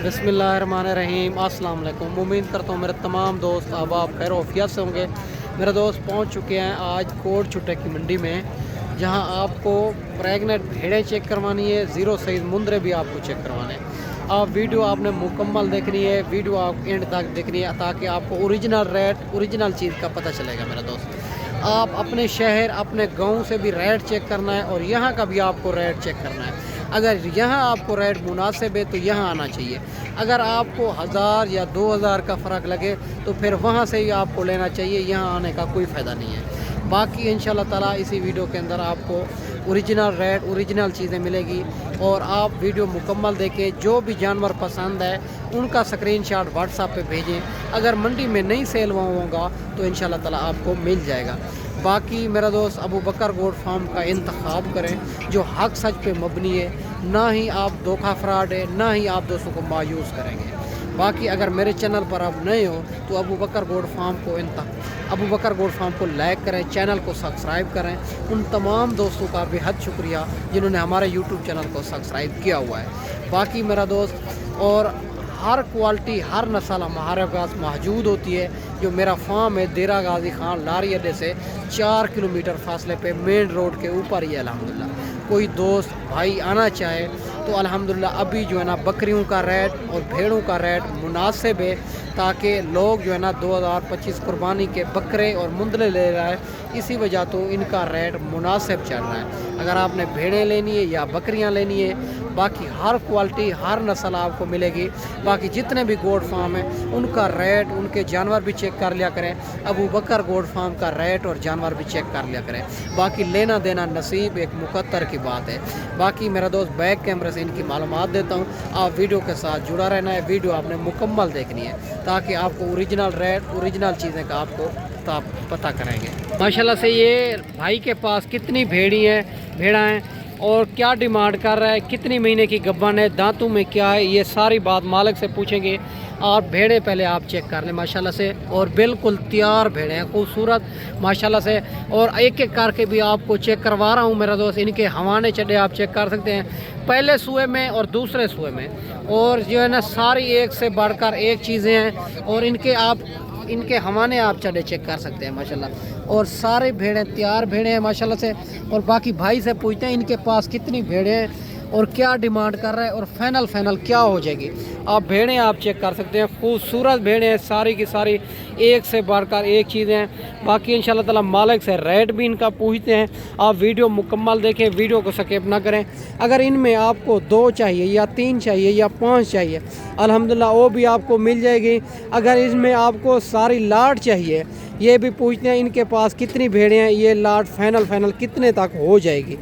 बिस्मिल्लाहिर्रहमानिर्रहीम। अस्सलाम वालेकुम। उम्मीद करता हूँ मेरे तमाम दोस्त अहबाब खैर वफियत से होंगे। मेरे दोस्त पहुँच चुके हैं आज कोट छुट्टे की मंडी में, जहाँ आपको प्रेगनेंट भेड़ें चेक करवानी है, ज़ीरो साइज़ मुंदरे भी आपको चेक करवाने हैं। आप वीडियो आपने मुकम्मल देखनी है, वीडियो आप एंड तक देखनी है ताकि आपको ओरिजिनल रेट ओरिजिनल चीज़ का पता चलेगा। मेरा दोस्त, आप अपने शहर अपने गांव से भी रेट चेक करना है और यहाँ का भी आपको रेट चेक करना है। अगर यहाँ आपको रेट मुनासिब है तो यहाँ आना चाहिए। अगर आपको 1000 या 2000 का फ़र्क लगे तो फिर वहाँ से ही आपको लेना चाहिए, यहाँ आने का कोई फ़ायदा नहीं है। बाकी इंशाल्लाह ताला इसी वीडियो के अंदर आपको ओरिजिनल रेट ओरिजिनल चीज़ें मिलेगी और आप वीडियो मुकम्मल देखें। जो भी जानवर पसंद है उनका स्क्रीनशॉट व्हाट्सएप पे भेजें। अगर मंडी में नहीं सेल होगा तो इंशाल्लाह ताला आपको मिल जाएगा। बाकी मेरा दोस्त अबू बकर गोट फार्म का इंतखाब करें जो हक सच पे मबनी है, ना ही आप धोखा फ्रॉड है, ना ही आप दोस्तों को मायूस करेंगे। बाकी अगर मेरे चैनल पर आप नए हो तो अबू बकर गोट फार्म को लाइक करें, चैनल को सब्सक्राइब करें। उन तमाम दोस्तों का बेहद शुक्रिया जिन्होंने हमारे यूट्यूब चैनल को सब्सक्राइब किया हुआ है। बाकी मेरा दोस्त, और हर क्वालिटी हर नस्ल हमारे पास मौजूद होती है। जो मेरा फार्म है देरा गाजी खान लारी अड्डे से 4 किलोमीटर फासले पे मेन रोड के ऊपर ही है। अल्हम्दुलिल्लाह कोई दोस्त भाई आना चाहे तो अल्हम्दुलिल्लाह अभी जो है ना बकरियों का रेट और भेड़ों का रेट मुनासिब है, ताकि लोग जो है ना 2025 कुर्बानी के बकरे और मुंदले ले रहा है, इसी वजह तो इनका रेट मुनासिब चल रहा है। अगर आपने भेड़ें लेनी है या बकरियां लेनी है, बाकी हर क्वालिटी हर नस्ल आपको मिलेगी। बाकी जितने भी गोट फार्म हैं उनका रेट उनके जानवर भी चेक कर लिया करें। अबू बकर गोट फार्म का रेट और जानवर भी चेक कर लिया करें। बाकी लेना देना नसीब एक मुकद्दर की बात है। बाकी मेरा दोस्त बैक कैमरे से इनकी मालूमात देता हूँ, आप वीडियो के साथ जुड़ा रहना है। वीडियो आपने मुकम्मल देखनी है ताकि आपको ओरिजिनल रेट ओरिजिनल चीज़ें का आपको पता करेंगे। माशाल्लाह से ये भाई के पास कितनी भेड़ा हैं और क्या डिमांड कर रहा है, कितनी महीने की गब्बन है, दांतों में क्या है, ये सारी बात मालिक से पूछेंगे। और भेड़े पहले आप चेक कर लें माशाल्लाह से, और बिल्कुल तैयार भेड़े हैं खूबसूरत माशाल्लाह से। और एक एक करके भी आपको चेक करवा रहा हूँ मेरा दोस्त। इनके हवाने चढ़े आप चेक कर सकते हैं, पहले सुए में और दूसरे सुए में। और जो है ना सारी एक से बढ़कर एक चीज़ें हैं, और इनके हवाने आप चढ़े चेक कर सकते हैं माशाल्लाह। और सारे भेड़े तैयार भेड़े हैं माशाल्लाह से। और बाकी भाई से पूछते हैं इनके पास कितनी भेड़े हैं और क्या डिमांड कर रहा है और फाइनल क्या हो जाएगी। आप भेड़ें आप चेक कर सकते हैं, खूबसूरत भेड़ें हैं सारी की सारी, एक से बढ़कर एक चीज़ें हैं। बाकी इंशाल्लाह ताला मालिक से रेट भी इनका पूछते हैं। आप वीडियो मुकम्मल देखें, वीडियो को स्किप ना करें। अगर इनमें आपको 2 चाहिए या 3 चाहिए या 5 चाहिए, अल्हम्दुलिल्लाह वो भी आपको मिल जाएगी। अगर इसमें आपको सारी लाट चाहिए, ये भी पूछते हैं इनके पास कितनी भेड़ें हैं, ये लाट फाइनल कितने तक हो जाएगी।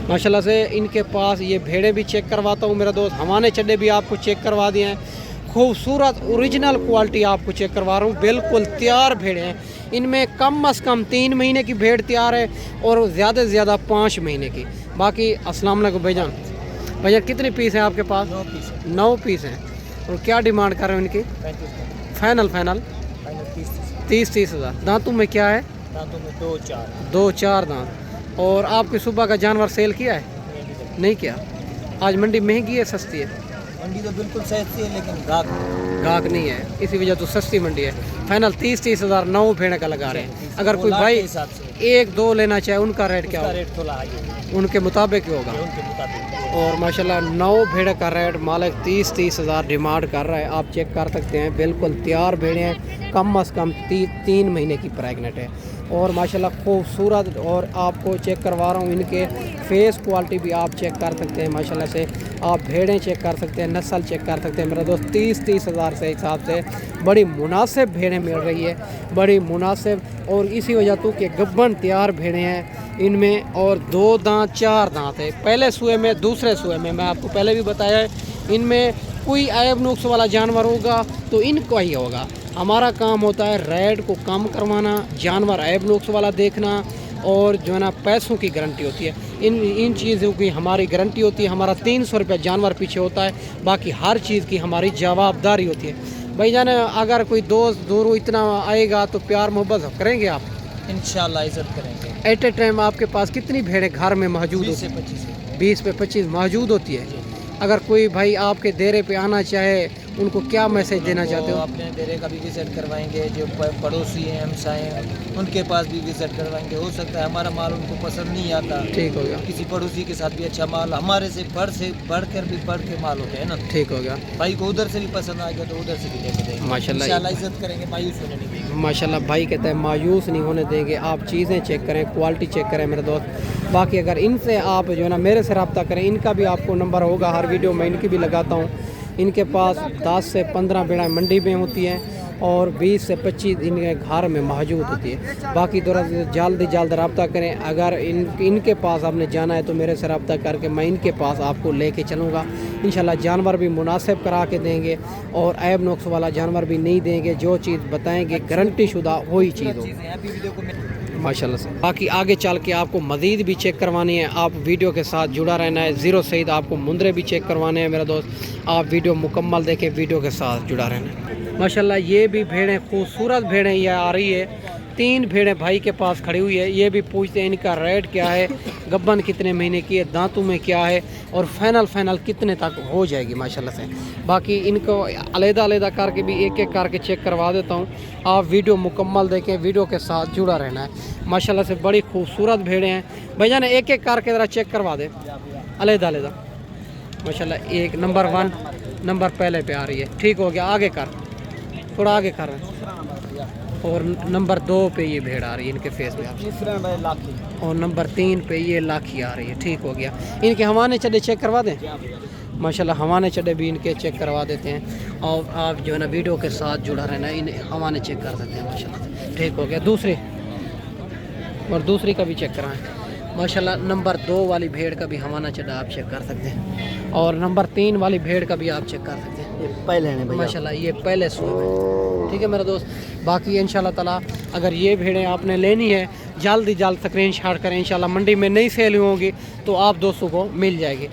माशाल्लाह से इनके पास ये भेड़े भी चेक करवाता हूँ मेरा दोस्त। हवाने चड्डे भी आपको चेक करवा दिए हैं, खूबसूरत ओरिजिनल क्वालिटी आपको चेक करवा रहा हूँ। बिल्कुल तैयार भेड़े हैं, इनमें कम से कम 3 महीने की भेड़ तैयार है और ज़्यादा से ज़्यादा 5 महीने की। बाकी अस्सलाम वालेकुम भाईजान। भैया कितने पीस हैं आपके पास? 9 पीस हैं। और क्या डिमांड कर रहे हैं इनकी? फाइनल 30 हज़ार। दांतों में क्या है? दांतों में 2-4 दांत। और आपके सुबह का जानवर सेल किया है? नहीं किया। आज मंडी महंगी है सस्ती है? मंडी तो बिल्कुल सस्ती है लेकिन गाहक नहीं है, इसी वजह तो सस्ती मंडी है। फाइनल 30 हज़ार 9 भेड़ का लगा रहे हैं। अगर कोई भाई 1-2 लेना चाहे उनका रेट क्या होगा? रेट थोड़ा आगे उनके मुताबिक होगा। और माशाल्लाह 9 भेड़ का रेट मालिक 30 हज़ार डिमांड कर रहा है। आप चेक कर सकते हैं, बिल्कुल तैयार भेड़े हैं, कम से कम 3 महीने की प्रेगनेंट है। और माशाल्लाह खूबसूरत, और आपको चेक करवा रहा हूँ इनके फेस क्वालिटी भी आप चेक कर सकते हैं माशाल्लाह से। आप भेड़ें चेक कर सकते हैं, नस्ल चेक कर सकते हैं मेरा दोस्त। 30 हज़ार से हिसाब से बड़ी मुनासिब भेड़ें मिल रही है, बड़ी मुनासिब। और इसी वजह तो कि गब्बन तैयार भेड़ें हैं इनमें, और 2 दांत 4 दांत है, पहले सुए में दूसरे सुए में। मैं आपको पहले भी बताया है, इनमें कोई ऐब नुक्स वाला जानवर होगा तो इनको ही होगा। हमारा काम होता है रेट को कम करवाना, जानवर ऐब नुक्स वाला देखना, और जो है ना पैसों की गारंटी होती है। इन चीज़ों की हमारी गारंटी होती है। हमारा 300 रुपये जानवर पीछे होता है, बाकी हर चीज़ की हमारी जवाबदारी होती है। भाईजान अगर कोई दोस्त दूर इतना आएगा तो प्यार मोहब्बत करेंगे आप? इंशाल्लाह इज्जत करेंगे। एट ए टाइम आपके पास कितनी भेड़ें घर में मौजूद होती है? 20 से 25 मौजूद होती है। अगर कोई भाई आपके डेरे पे आना चाहे उनको क्या मैसेज देना चाहते हो? अपने डेरे का भी विजिट करवाएंगे, जो पड़ोसी हैं, हमसाए हैं, उनके पास भी विजिट करवाएंगे। हो सकता है हमारा माल उनको पसंद नहीं आता, ठीक हो गया। किसी पड़ोसी के साथ भी अच्छा माल हमारे से बढ़कर भी बढ़ के माल होते हैं ना, ठीक हो गया। भाई को उधर से भी पसंद आएगा तो उधर से भी लेके देंगे माशाल्लाह। इंशाल्लाह, इज्जत करेंगे, मायूस होने नहीं देंगे। माशाल्लाह भाई कहता है मायूस नहीं होने देंगे। आप चीज़ें चेक करें, क्वालिटी चेक करें मेरे दोस्त। बाकी अगर इनसे आप जो है ना मेरे से रब्ता करें, इनका भी आपको नंबर होगा, हर वीडियो में इनकी भी लगाता हूँ। इनके पास 10 से 15 भेड़ें मंडी में होती हैं और 20 से 25 इनके घर में मौजूद होती है। बाकी थोड़ा जल्द रब्ता करें। अगर इनके पास आपने जाना है तो मेरे से रब्ता करके मैं इनके पास आपको लेके चलूँगा। इंशाल्लाह जानवर भी मुनासिब करा के देंगे और ऐब नुक्स वाला जानवर भी नहीं देंगे। जो चीज़ बताएंगे गारंटी शुदा वही चीज़ हो माशाल्लाह से। बाकी आगे चल के आपको मज़ीद भी चेक करवानी है, आप वीडियो के साथ जुड़ा रहना है। ज़ीरो सईद आपको मुंदरे भी चेक करवाने हैं मेरे दोस्त। आप वीडियो मुकम्मल देखें, वीडियो के साथ जुड़ा रहना है। माशाल्लाह ये भी भेड़ें खूबसूरत भेड़ें ये आ रही है। 3 भेड़ें भाई के पास खड़ी हुई है। ये भी पूछते हैं इनका रेट क्या है, गब्बन कितने महीने की है, दांतों में क्या है और फाइनल कितने तक हो जाएगी माशाल्लाह से। बाकी इनको अलग करके भी एक एक करके चेक करवा देता हूँ। आप वीडियो मुकम्मल देखें, वीडियो के साथ जुड़ा रहना है। माशाल्लाह से बड़ी खूबसूरत भेड़ें हैं। भैया ने एक एक करके ज़रा चेक करवा दे अलग। माशाल्लाह एक नंबर 1 नंबर पहले पे आ रही है। ठीक हो गया, आगे कर, थोड़ा आगे कर। और नंबर 2 पे ये भेड़ आ रही है इनके फेस पे, और नंबर 3 पे ये लाखी आ रही है। ठीक हो गया। इनके हवाने चढ़े चेक करवा दें माशाल्लाह। हवाने चढ़े भी इनके चेक करवा देते हैं और आप जो है ना वीडियो के साथ जुड़ा रहना है। इन हवाने चेक कर देते हैं माशाल्लाह। ठीक हो गया। दूसरी का भी चेक कराएं माशाल्लाह। नंबर 2 वाली भेड़ का भी हवाना चढ़ा आप चेक कर सकते हैं और नंबर 3 वाली भेड़ का भी आप चेक कर सकते हैं। ये पहले है माशाल्लाह, ये पहले सो है। ठीक है मेरा दोस्त। बाकी इंशाल्लाह ताला अगर ये भेड़ें आपने लेनी है जल्द स्क्रीनशॉट करें। इंशाल्लाह मंडी में नहीं सेल होंगी तो आप दोस्तों को मिल जाएगी।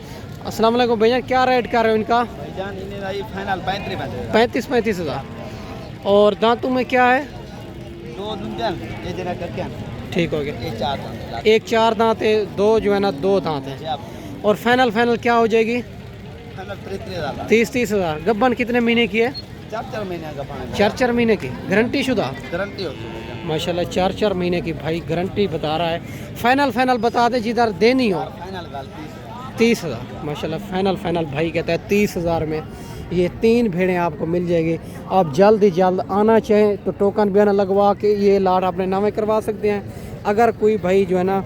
अस्सलाम वालेकुम भैया, क्या रेट कर रहे हो इनका? फाइनल 35 हज़ार। और दांतों में क्या है? 2 ठीक हो गया। एक 4 दांत है, 2 जो है ना 2 दांत है। और फाइनल क्या हो जाएगी? 30 हज़ार। गब्बन कितने महीने की है? 4 महीने की गारंटी शुदा गारंटी माशाल्लाह। 4 महीने की भाई गारंटी बता रहा है। फाइनल बता दे जिधर देनी हो। 30 हज़ार माशाल्लाह। फाइनल भाई कहता है 30 हज़ार में ये 3 भेड़ें आपको मिल जाएगी। आप जल्द आना चाहें तो टोकन भी ना लगवा के ये लाट अपने नामे करवा सकते हैं। अगर कोई भाई जो है ना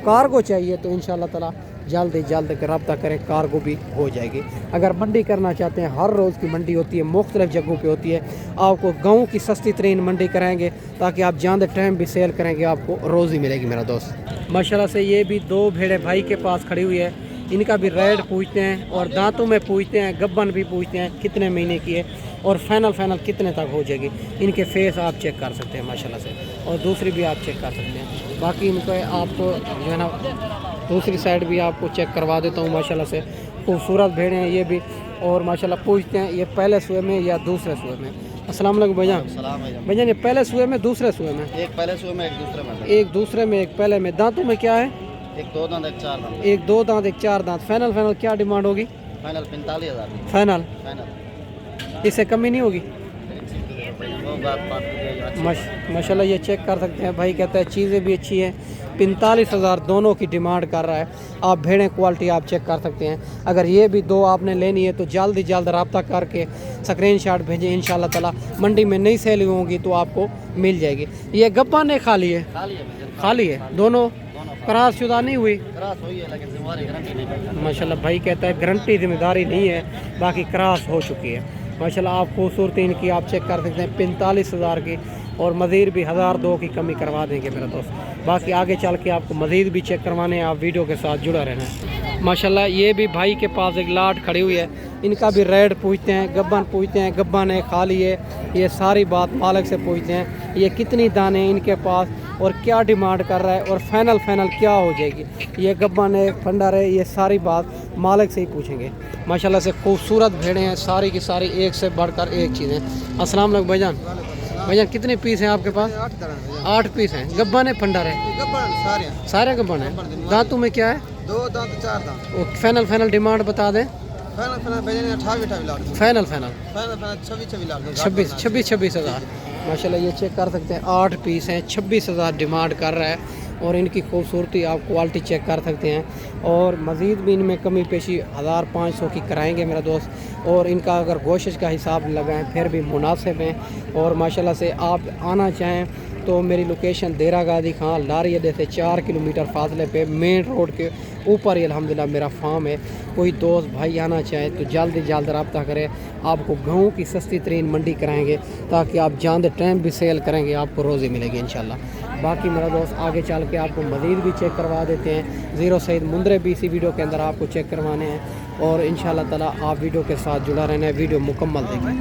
कार्गो चाहिए तो इंशाल्लाह ताला जल्द रब्ता करें, कार्गो भी हो जाएगी। अगर मंडी करना चाहते हैं, हर रोज़ की मंडी होती है, मुख्तलिफ जगहों पे होती है। आपको गाँव की सस्ती तरीन मंडी कराएंगे ताकि आप जानते टाइम भी सेल करेंगे, आपको रोज़ ही मिलेगी मेरा दोस्त। माशाल्लाह से ये भी 2 भेड़ें भाई के पास खड़ी हुई है। इनका भी रेट पूछते हैं और दांतों में पूछते हैं, गब्बन भी पूछते हैं कितने महीने की है और फाइनल कितने तक हो जाएगी। इनके फेस आप चेक कर सकते हैं माशाल्लाह से और दूसरी भी आप चेक कर सकते हैं। बाकी इनको आपको जो है ना दूसरी साइड भी आपको चेक करवा देता हूँ माशाल्लाह से। खूबसूरत भेड़ें हैं ये भी और माशाल्लाह पूछते हैं ये पहले सुए में या दूसरे सुए में। अस्सलाम वालेकुम भैया। भैया ये पहले सुए में दूसरे सुए में? एक पहले सुए में एक दूसरे में। एक दूसरे में एक पहले में। दांतों में क्या है? एक 2 दांत एक 4 दांत। एक 2 दांत एक 4 दांत। फाइनल क्या डिमांड होगी? फाइनल 45 हज़ार। फाइनल इससे कमी नहीं होगी? माशाल्लाह ये चेक कर सकते हैं। भाई कहता है चीज़ें भी अच्छी हैं। 45 हज़ार दोनों की डिमांड कर रहा है। आप भेड़ें क्वालिटी आप चेक कर सकते हैं। अगर ये भी 2 आपने लेनी है तो जल्द रब्ता करके स्क्रीनशॉट भेजें। इंशाल्लाह ताला मंडी में नहीं सेल होंगी तो आपको मिल जाएगी। ये गब्बा ने खाली है दोनों क्रॉस शुदा नहीं हुई? क्रॉस हुई है लेकिन जिम्मेदारी गारंटी नहीं। माशाल्लाह भाई कहता है गारंटी जिम्मेदारी नहीं है, बाकी क्रॉस हो चुकी है। माशाल्लाह आप खूबसूरती इनकी आप चेक कर सकते हैं। 45 हज़ार की और मज़ीद भी 1000-2 की कमी करवा देंगे मेरा दोस्त। बाकी आगे चल के आपको मज़ीद भी चेक करवाने हैं, आप वीडियो के साथ जुड़ा रहना है। माशाल्लाह ये भी भाई के पास एक लाट खड़ी हुई है। इनका भी रेट पूछते हैं, गब्बन पूछते हैं, गब्बन है खाली है, ये सारी बात मालिक से पूछते हैं। ये कितनी दाने हैं इनके पास और क्या डिमांड कर रहा है और फाइनल क्या हो जाएगी। ये गब्बन है, फंडर है, ये सारी बात मालिक से ही पूछेंगे। माशाल्लाह से खूबसूरत भेड़ें हैं, सारी की सारी एक से बढ़कर एक चीज़ें। अस्सलाम वालेकुम भाईजान कितने पीस हैं आपके पास? 8 पीस हैं। गब्बन है, फंडर है? सारे गब्बन हैं। दांतों में क्या है? 2 दांत 4 दांत। फाइनल डिमांड बता दें। फाइनल फाइनल 26 हज़ार माशाल्लाह। ये चेक कर सकते हैं 8 पीस हैं, 26,000 डिमांड कर रहा है। और इनकी खूबसूरती आप क्वालिटी चेक कर सकते हैं। और मज़ीद भी इनमें कमी पेशी 1500 की कराएंगे मेरा दोस्त। और इनका अगर गोश्त का हिसाब लगाएं फिर भी मुनासिब हैं। और माशाल्लाह से आप आना चाहें तो मेरी लोकेशन देरा गादी खां लारी अड्डे से 4 किलोमीटर फासले पे मेन रोड के ऊपर ही अल्हम्दुलिल्लाह मेरा फार्म है। कोई दोस्त भाई आना चाहे तो जल्द से जल्द रब्ता करें। आपको गेहूँ की सस्ती तरीन मंडी कराएंगे ताकि आप जानते टाइम भी सेल करेंगे, आपको रोज़ी मिलेगी इंशाल्लाह। बाकी मेरा दोस्त आगे चल के आपको मज़ीद भी चेक करवा देते हैं। ज़ीरो सईद मुंदरे भी इसी वीडियो के अंदर आपको चेक करवाने हैं। और इंशाल्लाह ताला आप वीडियो के साथ जुड़ा रहना है, वीडियो मुकम्मल देखें।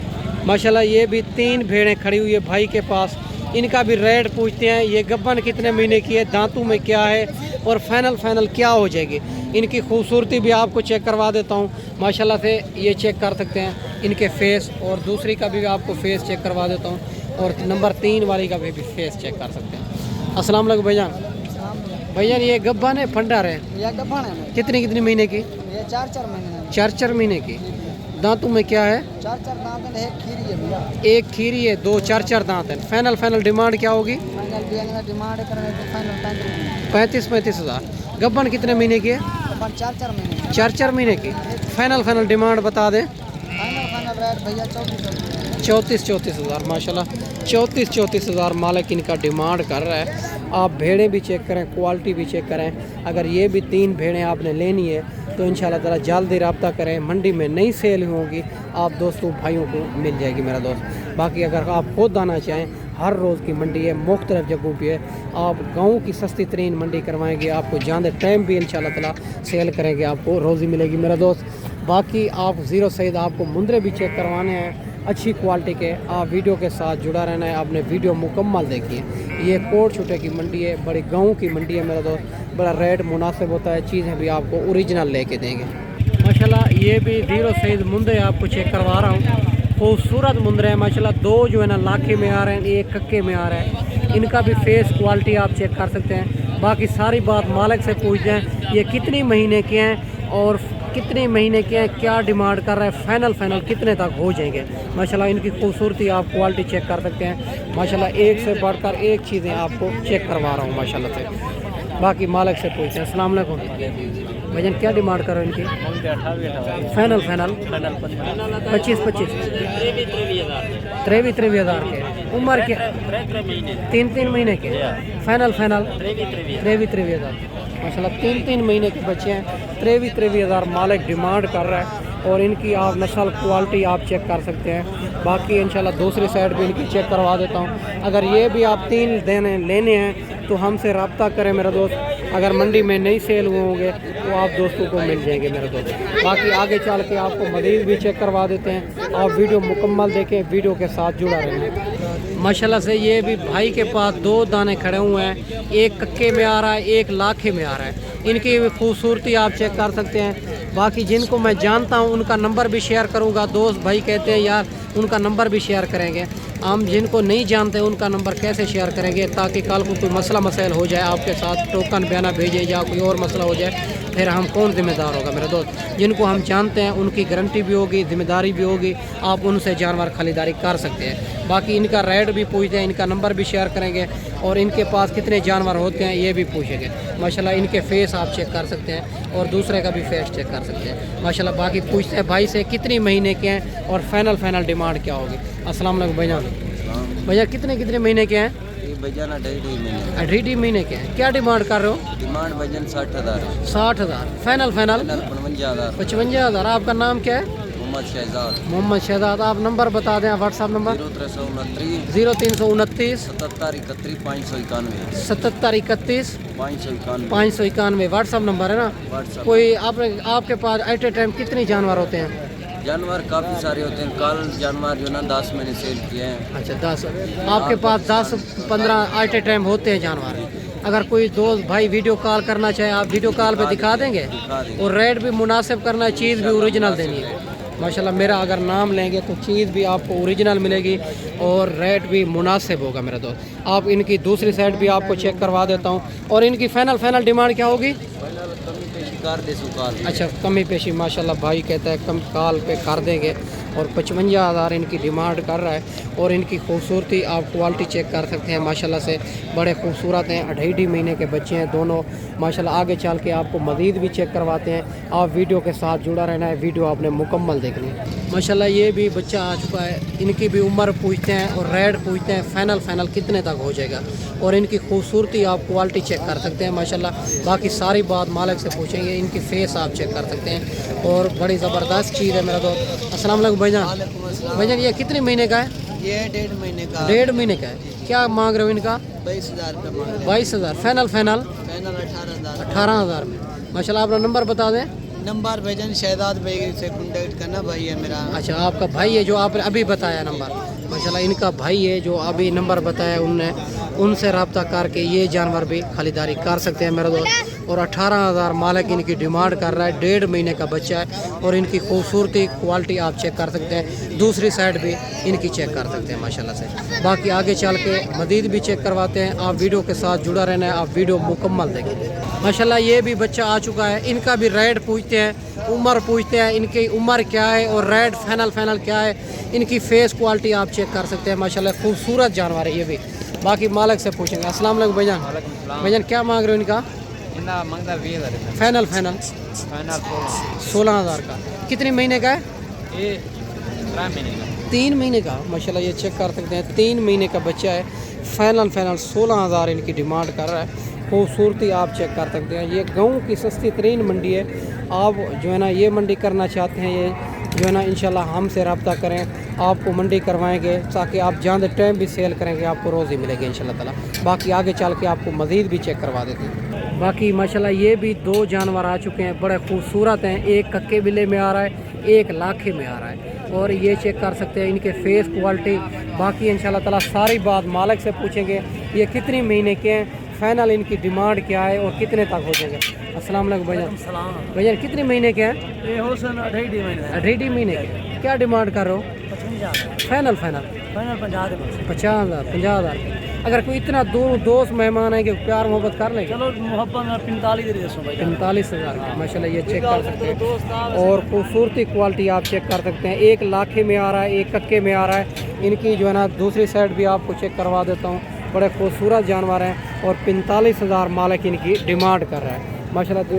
माशाल्लाह ये भी 3 भेड़ें खड़ी हुई है भाई के पास। इनका भी रेट पूछते हैं। ये गब्बन कितने महीने की है, दांतों में क्या है और फाइनल क्या हो जाएगी। इनकी खूबसूरती भी आपको चेक करवा देता हूँ। माशाल्लाह से ये चेक कर सकते हैं इनके फेस, और दूसरी का भी आपको फेस चेक करवा देता हूँ। और नंबर 3 वाली का भी फेस चेक कर सकते हैं। अस्सलाम वालेकुम भाईजान। भाईजान ये गब्बन है फंडर है? कितनी महीने की? ये 4 महीने। 4 महीने की। दांतों में क्या है? 4 दांत है, एक खीरी है भैया। एक खीरी है, 2 4 दांत है। फाइनल डिमांड क्या होगी? फाइनल डिमांड करेंगे तो फाइनल 35 हज़ार। गब्बन कितने महीने की है? 4 महीने। 4 महीने की। फाइनल डिमांड बता दें। फाइनल रेट भैया 34 हज़ार माशाल्लाह। 34 हज़ार मालिक इनका डिमांड कर रहा है। आप भेड़ें भी चेक करें, क्वालिटी भी चेक करें। अगर ये भी 3 भेड़ें आपने लेनी है तो इंशाल्लाह ताला जल्दी रब्ता करें। मंडी में नई सेल होगी, आप दोस्तों भाइयों को मिल जाएगी मेरा दोस्त। बाकी अगर आप खुद आना चाहें, हर रोज़ की मंडी है, मुख्तलिफ जगहों पे है। आप गाँव की सस्ती तरीन मंडी करवाएंगे, आपको जानते टाइम भी इंशाल्लाह ताला सेल करेंगे, आपको रोज़ी मिलेगी मेरा दोस्त। बाकी आप ज़ीरो सईद आपको मुंदरे भी चेक करवाने हैं अच्छी क्वालिटी के। आप वीडियो के साथ जुड़ा रहना है, आपने वीडियो मुकम्मल देखिए। ये कोट छुटे की मंडी है, बड़ी गाँव की मंडी है मेरा दोस्त। बड़ा रेट मुनासिब होता है, चीज़ें भी आपको ओरिजिनल लेके देंगे माशाल्लाह। ये भी ज़ीरो सईद मुंदरे आपको चेक करवा रहा हूँ। खूबसूरत मुंदरे हैं माशाल्लाह। 2 जो है ना लाखे में आ रहे हैं, 1 कक्के में आ रहा है। इनका भी फेस क्वालिटी आप चेक कर सकते हैं। बाकी सारी बात मालिक से पूछते हैं ये कितनी महीने के हैं और कितने महीने के हैं, क्या डिमांड कर रहा है, फाइनल कितने तक हो जाएंगे माशाल्लाह। इनकी खूबसूरती आप क्वालिटी चेक कर सकते हैं माशाल्लाह। एक से बढ़कर एक चीज़ें आपको चेक करवा रहा हूँ माशाल्लाह से। बाकी मालिक से पूछते हैं। अस्सलाम वालेकुम भाईजान, क्या डिमांड करो इनकी? फाइनल 25 23 हज़ार के। उम्र के 3 महीने के। फाइनल 23 हज़ार माशाल्लाह। 3 महीने के बच्चे हैं। 23 हज़ार मालिक डिमांड कर रहा है। और इनकी आप नस्ल क्वालिटी आप चेक कर सकते हैं। बाकी इंशाल्लाह दूसरी साइड भी इनकी चेक करवा देता हूँ। अगर ये भी आप 3 लेने हैं तो हमसे रब्ता करें मेरा दोस्त। अगर मंडी में नहीं सेल हुए होंगे तो आप दोस्तों को मिल जाएंगे मेरा दोस्त। बाकी आगे चल के आपको मज़ीद भी चेक करवा देते हैं। आप वीडियो मुकम्मल देखें, वीडियो के साथ जुड़ा रहें माशाल्लाह से। ये भी भाई के पास 2 दाने खड़े हुए हैं, 1 कक्के में आ रहा है, 1 लाखे में आ रहा है। इनकी खूबसूरती आप चेक कर सकते हैं। बाकी जिनको मैं जानता हूं उनका नंबर भी शेयर करूंगा। दोस्त भाई कहते हैं यार उनका नंबर भी शेयर करेंगे। हम जिनको नहीं जानते उनका नंबर कैसे शेयर करेंगे ताकि कल को कोई मसला मसाइल हो जाए, आपके साथ टोकन बयाना भेजे या कोई और मसला हो जाए, फिर हम कौन जिम्मेदार होगा मेरा दोस्त। जिनको हम जानते हैं उनकी गारंटी भी होगी, जिम्मेदारी भी होगी, आप उनसे जानवर खरीदारी कर सकते हैं। बाकी इनका रेट भी पूछते हैं, इनका नंबर भी शेयर करेंगे और इनके पास कितने जानवर होते हैं ये भी पूछेंगे माशाल्लाह। इनके फेस आप चेक कर सकते हैं और दूसरे का भी फेस चेक कर सकते हैं माशाल्लाह। बाकी पूछते हैं भाई से कितनी महीने के हैं और फाइनल डिमांड क्या होगी। अस्सलाम वालेकुम भाईजान। भैया कितने महीने के हैं? भैया ना 2.5 महीने के हैं। क्या डिमांड कर रहे हो? डिमांड वजन 60,000। 60,000। फाइनल 55,000। आपका नाम क्या है? मोहम्मद शहजाद। आप नंबर बता दें, व्हाट्सअप नंबर 0329 77 31 591। व्हाट्सअप नंबर है ना? कोई आपके पास एट ए टाइम कितने जानवर होते हैं? जानवर काफ़ी सारे होते हैं। कल जानवर जो ना 10 मैंने सेल किए हैं। अच्छा 10 आपके पास 10-15 एट ए टाइम होते हैं जानवर। अगर कोई दोस्त भाई वीडियो कॉल करना चाहे आप वीडियो कॉल पे दिखा देंगे और रेट भी मुनासिब करना है, चीज़ भी ओरिजिनल देनी है माशाल्लाह। मेरा अगर नाम लेंगे तो चीज़ भी आपको ओरिजिनल मिलेगी और रेट भी मुनासिब होगा मेरा दोस्त। आप इनकी दूसरी साइड भी आपको चेक करवा देता हूँ। और इनकी फाइनल डिमांड क्या होगी? कर दे सुकाल। अच्छा, कमी पेशी माशाल्लाह भाई कहता है कम काल पे कर देंगे। और 55,000 इनकी डिमांड कर रहा है। और इनकी खूबसूरती आप क्वालिटी चेक कर सकते हैं, माशाल्लाह से बड़े खूबसूरत हैं। 2.5 महीने के बच्चे हैं दोनों माशाल्लाह। आगे चल के आपको मज़ीद भी चेक करवाते हैं। आप वीडियो के साथ जुड़ा रहना है, वीडियो आपने मुकम्मल देखनी है। माशाल्लाह ये भी बच्चा आ चुका है। इनकी भी उम्र पूछते हैं और रेट पूछते हैं, फ़ाइनल कितने तक हो जाएगा। और इनकी खूबसूरती आप क्वालिटी चेक कर सकते हैं माशाल्लाह। बाकी सारी बात मालिक से पूछेंगे। इनकी फेस आप चेक कर सकते हैं और बड़ी ज़बरदस्त चीज़ है मेरा दोस्त। अस्सलाम वालेकुम भाईजान। भाईजान ये कितने महीने का है? ये 1.5 महीने का। 1.5 महीने का है। क्या मांग रहे हो इनका? 22,000 रुपये मांग रहे हैं। 22,000 फाइनल फाइनल 18,000। 18,000 में। माशाल्लाह अपना नंबर बता दें। नंबर भेजन शहजाद भाई से कॉन्टेक्ट करना, भाई है मेरा। अच्छा, आपका भाई है जो आपने अभी बताया नंबर। माशाल्लाह इनका भाई है जो अभी नंबर बताया उनने, उनसे रब्ता करके ये जानवर भी खरीदारी कर सकते हैं मेरा दोस्त। और 18,000 मालिक इनकी डिमांड कर रहा है। 1.5 महीने का बच्चा है और इनकी खूबसूरती क्वालिटी आप चेक कर सकते हैं। दूसरी साइड भी इनकी चेक कर सकते हैं माशाल्लाह से। बाकी आगे चल के मज़ीद भी चेक करवाते हैं। आप वीडियो के साथ जुड़ा रहना है, आप वीडियो मुकम्मल देखें। माशाल्लाह ये भी बच्चा आ चुका है। इनका भी रेट पूछते हैं, उम्र पूछते हैं, इनकी उम्र क्या है और रेट फाइनल क्या है। इनकी फेस क्वालिटी आप चेक कर सकते हैं माशाल्लाह। खूबसूरत जानवर है ये भी। बाकी मालिक से पूछेंगे। अस्सलाम वालेकुम भाईजान। भाईजान क्या मांग रहे हो इनका? फाइनल 16,000 का। कितने महीने का है? 3 महीने का। माशाल्लाह ये चेक कर सकते हैं, 3 महीने का बच्चा है। फाइनल 16,000 इनकी डिमांड कर रहा है। खूबसूरती आप चेक कर सकते हैं। ये गाँव की सस्ती तरीन मंडी है। आप जो है ना ये मंडी करना चाहते हैं, ये जो है ना इंशाल्लाह हमसे रब्ता करें, आपको मंडी करवाएंगे ताकि आप जानते टाइम भी सेल करेंगे, आपको रोज़ ही मिलेगी इंशाल्लाह ताला। बाकी आगे चल के आपको मज़ीद भी चेक करवा देते हैं। बाकी माशाल्लाह ये भी 2 जानवर आ चुके हैं, बड़े खूबसूरत हैं। एक कक्के बिल्ले में आ रहा है, एक लाखे में आ रहा है। और ये चेक कर सकते हैं इनके फेस क्वालिटी। बाकी इंशाल्लाह ताला सारी बात मालिक से पूछेंगे। ये कितने महीने के हैं, फाइनल इनकी डिमांड क्या है और कितने तक हो जाएगा। अस्सलाम वालेकुम भाईजान। भाईजान कितने महीने के हैं? 2.5 महीने के। क्या डिमांड कर रहे हो? फाइनल 50,000। अगर कोई इतना दूर दोस्त मेहमान है कि प्यार मोहब्बत कर लेंगे, चलो मोहब्बत 45,000 माशाल्लाह ये चेक कर सकते हैं। और खूबसूरती क्वालिटी आप चेक कर सकते हैं। एक लाखे में आ रहा है, एक कक्के में आ रहा है। इनकी जो है ना दूसरी साइड भी आपको चेक करवा देता हूँ। बड़े खूबसूरत जानवर हैं और 45,000 मालिक इनकी डिमांड कर रहा है माशाल्लाह। तो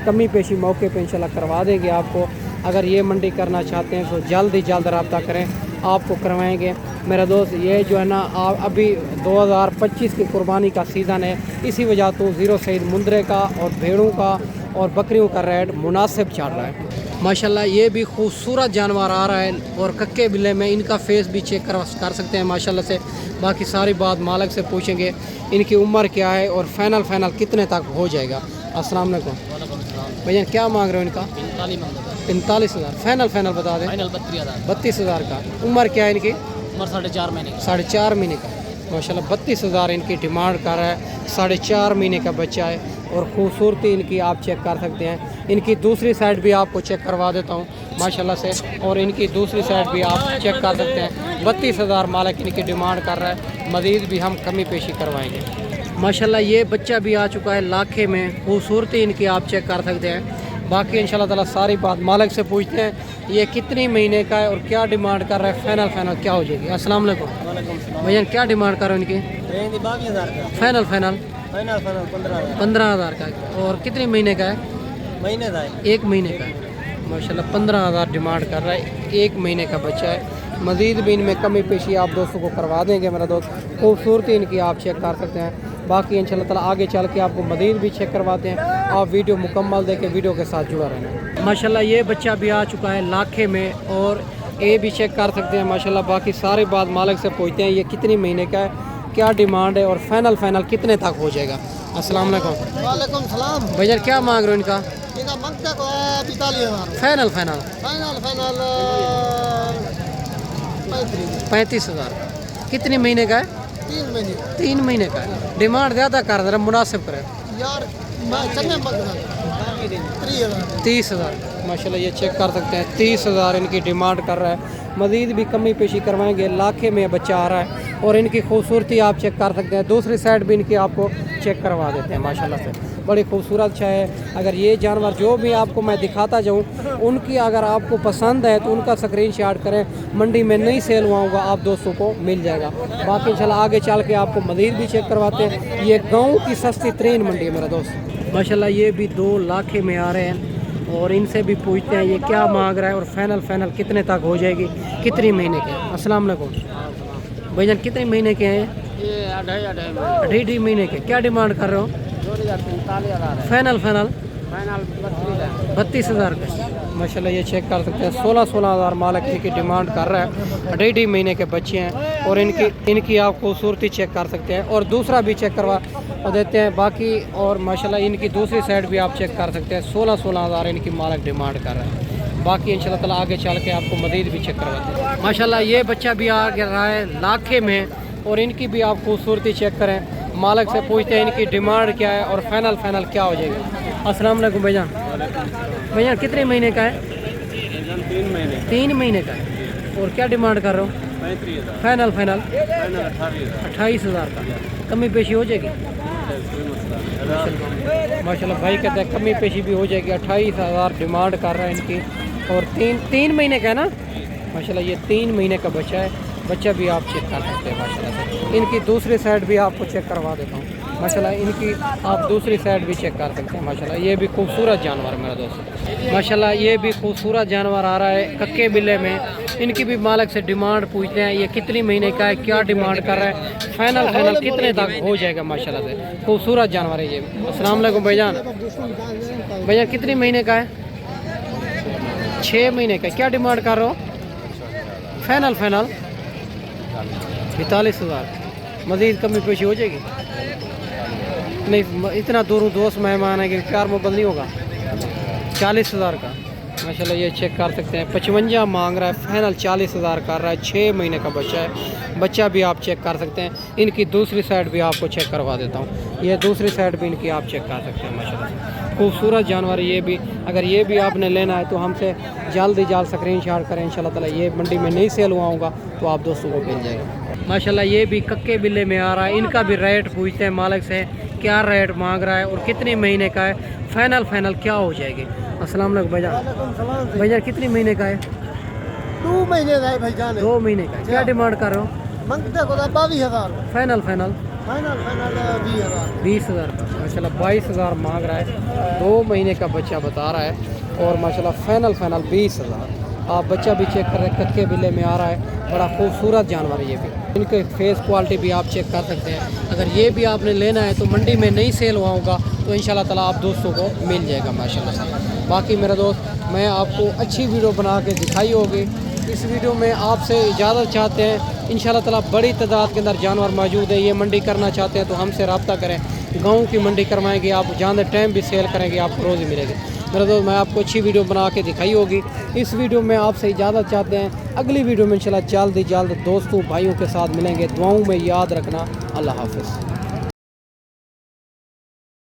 कमी पेशी मौके पे इंशाल्लाह करवा देंगे आपको। अगर ये मंडी करना चाहते हैं तो जल्द ही जल्द रब्ता करें, आपको करवाएंगे मेरा दोस्त। ये जो है ना अभी 2025 की कुर्बानी का सीज़न है, इसी वजह तो ज़ीरो सईद मुंदरे का और भेड़ों का और बकरियों का रेट मुनासिब चल रहा है माशाल्लाह। ये भी खूबसूरत जानवर आ रहा है और कक्के बिल्ले में इनका फेस भी चेक कर सकते हैं माशाल्लाह से। बाकी सारी बात मालिक से पूछेंगे, इनकी उम्र क्या है और फाइनल कितने तक हो जाएगा। अस्सलाम वालेकुम भैया, क्या मांग रहे हो इनका? 45,000 फाइनल बता दें। 32,000 का। उम्र क्या है इनकी? उम्र 4.5 महीने की। 4.5 महीने का माशाल्लाह। 32,000 इनकी डिमांड कर रहा है। 4.5 महीने का बच्चा है और खूबसूरती इनकी आप चेक कर सकते हैं। इनकी दूसरी साइड भी आपको चेक करवा देता हूँ माशाल्लाह से। और इनकी दूसरी साइड भी आप चेक कर सकते हैं। 32,000 मालिक इनकी डिमांड कर रहा है। मज़ीद भी हम कमी पेशी करवाएंगे माशाल्लाह। ये बच्चा भी आ चुका है लाखे में। खूबसूरती इनकी आप चेक कर सकते हैं। बाकी इंशाल्लाह ताला सारी बात मालिक से पूछते हैं, ये कितनी महीने का है और क्या डिमांड कर रहा है, फाइनल क्या हो जाएगी। अस्सलाम वालेकुम भैया, क्या डिमांड कर रहे हो इनकी? 22,000 का। फाइनल 15,000 का। और कितने महीने का है? महीने का है। 1 महीने का है माशाल्लाह। 15,000 डिमांड कर रहा है। 1 महीने का बच्चा है। मज़ीद भी इनमें कमी पेशी आप दोस्तों को करवा देंगे मेरा दोस्त। खूबसूरती इनकी आप चेक कर सकते हैं। बाकी इंशाल्लाह ताला आगे चल के आपको मज़ीद भी चेक करवाते हैं। आप वीडियो मुकम्मल देखें, वीडियो के साथ जुड़ा रहना माशाल्लाह। ये बच्चा भी आ चुका है लाखे में और ये भी चेक कर सकते हैं माशाल्लाह। बाकी सारी बात मालिक से पूछते हैं, ये कितनी महीने का है, क्या डिमांड है और फाइनल कितने तक हो जाएगा। अस्सलाम वालेकुम सलाम। भैया क्या मांग रहे हो इनका? इनका मंगता को 45,000। Final final 35,000। कितने महीने का है? 3 महीने का है। डिमांड ज़्यादा कर रहे, मुनासिब करें यार। 30,000 माशाल्लाह। ये चेक कर सकते हैं, 30,000 इनकी डिमांड कर रहा है। मज़ीद भी कमी पेशी करवाएंगे। लाखे में बच्चा आ रहा है और इनकी खूबसूरती आप चेक कर सकते हैं। दूसरी साइड भी इनकी आपको चेक करवा देते हैं माशाल्लाह से। बड़ी खूबसूरत छह है। अगर ये जानवर जो भी आपको मैं दिखाता जाऊँ उनकी अगर आपको पसंद है तो उनका स्क्रीनशॉट करें। मंडी में नहीं सेल हुआ होगा आप दोस्तों को मिल जाएगा। बाकी इंशाल्लाह आगे चल के आपको मज़ीद भी चेक करवाते हैं। ये गाँव की सस्ती तरीन मंडी है मेरा दोस्त माशाल्लाह। ये भी 2 लाख में आ रहे हैं और इनसे भी पूछते हैं ये क्या मांग रहा है और फाइनल कितने तक हो जाएगी, कितने महीने के। अस्सलाम वालेकुम भाईजान, कितने महीने के हैं ये 2.5 महीने के। क्या डिमांड कर रहे हो? 2,43,000 फाइनल फाइनल 32,000 का माशाल्लाह। ये चेक कर सकते हैं 16,000 मालिक की डिमांड कर रहा है। 2.5 महीने के बच्चे हैं और इनकी आप खूबसूरती चेक कर सकते हैं और दूसरा भी चेक करवा देते हैं बाकी। और माशाल्लाह इनकी दूसरी साइड भी आप चेक कर सकते हैं। 16,000 इनकी मालिक डिमांड कर रहा है। बाकी इंशाल्लाह ताला आगे चल के आपको मज़ीद भी चेक करवाते हैं माशाल्लाह। ये बच्चा भी आ रहा है लाखे में और इनकी भी आप खूबसूरती चेक करें। मालिक से पूछते हैं इनकी डिमांड क्या है और फाइनल क्या हो जाएगी। अस्सलाम वालेकुम भाईजान। भाईजान कितने महीने का है? 3 महीने का है। और क्या डिमांड कर रहे हो? फाइनल 28,000 का। कमी पेशी हो जाएगी माशाल्लाह। भाई कहते हैं कमी पेशी भी हो जाएगी। 28,000 डिमांड कर रहा है इनकी और 3 महीने का है ना माशाल्लाह। ये 3 महीने का बच्चा है। बच्चा भी आप चेक कर सकते हैं माशाल्लाह से। इनकी दूसरी साइड भी आपको चेक करवा देता हूँ माशाल्लाह। इनकी आप दूसरी साइड भी चेक कर सकते हैं माशाल्लाह। ये भी खूबसूरत जानवर मेरा दोस्त माशाल्लाह। ये भी खूबसूरत जानवर आ रहा है कक्के बिल्ले में। इनकी भी मालिक से डिमांड पूछते हैं ये कितनी महीने का है, क्या डिमांड कर रहा है, फाइनल कितने तक हो जाएगा माशाल्लाह से। खूबसूरत जानवर है ये भी। अस्सलाम वालेकुम भाईजान। भैया कितने महीने का है? 6 महीने का। क्या डिमांड कर रहे हो? फाइनल 42,000। मज़ीद कमी पेशी हो जाएगी? नहीं, इतना दूर दोस्त मेहमान है कि प्यार मोहब्बत नहीं होगा। 40,000 का माशाल्लाह। ये चेक कर सकते हैं 55 मांग रहा है। फाइनल 40,000 कर रहा है। 6 महीने का बच्चा है। बच्चा भी आप चेक कर सकते हैं। इनकी दूसरी साइड भी आपको चेक करवा देता हूँ। ये दूसरी साइड भी इनकी आप चेक कर सकते हैं माशाल्लाह। खूबसूरत जानवर ये भी। अगर ये भी आपने लेना है तो हमसे जल्द स्क्रीनशॉट करें इंशाल्लाह ताला। ये मंडी में नहीं सेल हुआ होगा तो आप दोस्तों को मिल जाएगा माशाल्लाह। ये भी कक्के बिल्ले में आ रहा है। इनका भी रेट पूछते हैं मालिक से क्या रेट मांग रहा है और कितने महीने का है, फाइनल क्या हो जाएगी। अस्सलाम वालेकुम भाईजान। भाईजान कितने महीने का है? 2 महीने का है भाईजान। 2 महीने का। क्या डिमांड कर रहे हो? मंगते को 22,000 फाइनल 20,000 20,000 का माशाल्लाह। 22,000 मांग रहा है। 2 महीने का बच्चा बता रहा है और माशाल्लाह फाइनल 20,000। आप बच्चा भी चेक कर रहे हैं कक्के बिल्ले में आ रहा है। बड़ा खूबसूरत जानवर है ये भी। इनके फेस क्वालिटी भी आप चेक कर सकते हैं। अगर ये भी आपने लेना है तो मंडी में नहीं सेल हुआ होगा तो इंशाल्लाह ताला आप दोस्तों को मिल जाएगा माशाल्लाह से। बाकी मेरा दोस्त मैं आपको अच्छी वीडियो बना के दिखाई होगी। इस वीडियो में आपसे इजाज़त चाहते हैं। इंशाल्लाह ताला बड़ी तादाद के अंदर जानवर मौजूद है। ये मंडी करना चाहते हैं तो हमसे रब्ता करें। गाँव की मंडी करवाएंगे। आप जहाँ टाइम भी सेल करेंगे आपको रोज़ ही मिलेगी मेरा दोस्त। मैं आपको अच्छी वीडियो बना के दिखाई होगी। इस वीडियो में आपसे इजाज़त चाहते हैं। अगली वीडियो में इंशाल्लाह जल्द दोस्तों भाइयों के साथ मिलेंगे। दुआओं में याद रखना। अल्लाह हाफ़िज़।